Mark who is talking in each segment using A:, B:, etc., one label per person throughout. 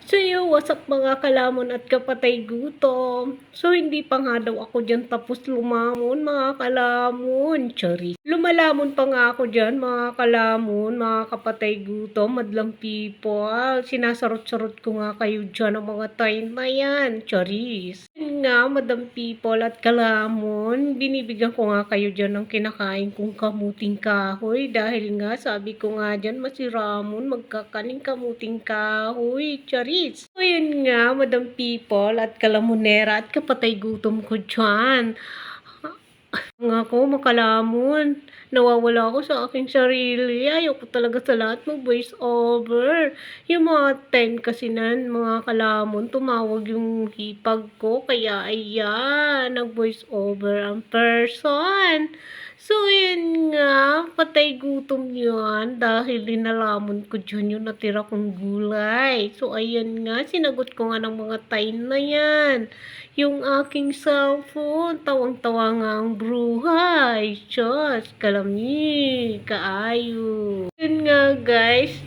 A: So yo, what's up mga kalamon at kapatay gutom? So hindi pa nga daw ako dyan tapos lumamon mga kalamon. Chari. Lumalamon pa nga ako dyan mga kalamon, mga kapatay gutom, madlang people. Sinasarot-sarot ko nga kayo dyan ang mga time na yan. Charis. Yun nga, madam people at kalamon, binibigyan ko nga kayo dyan ng kinakain kong kamuting kahoy. Dahil nga, sabi ko nga dyan, masiramon, magkakaning kamuting kahoy. Charis. So yun nga, madam people at kalamonera at kapatay gutom ko dyan. Nga ako makalamon. Nawawala ako sa aking sarili. Ayoko talaga sa lahat mag-voice over. Yung mga time kasi nan, mga kalamon, tumawag yung hipag ko. Kaya ayan, nag-voice over ang person. So, yun nga, patay gutom yun dahil dinalamon ko dyan yung natira kong gulay. So, ayan nga, sinagot ko nga ng mga time na yan. Yung aking cellphone, tawang-tawa nga ang bruhay. Diyos, kalami, kaayo. Yun nga guys,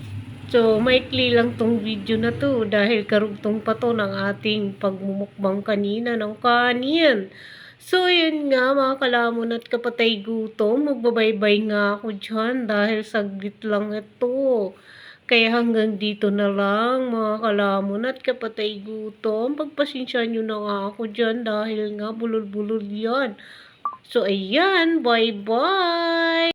A: so maikli lang tong video na to dahil karugtong pa to ng ating pagmumukbang kanina ng kanin. So, yun nga mga kalamon at kapatay gutom, magbabaybay nga ako dyan dahil saglit lang ito. Kaya hanggang dito na lang mga kalamon at kapatay gutom. Pagpasensya nyo na nga ako dyan dahil nga bulol-bulol yan. So, ayan, bye-bye!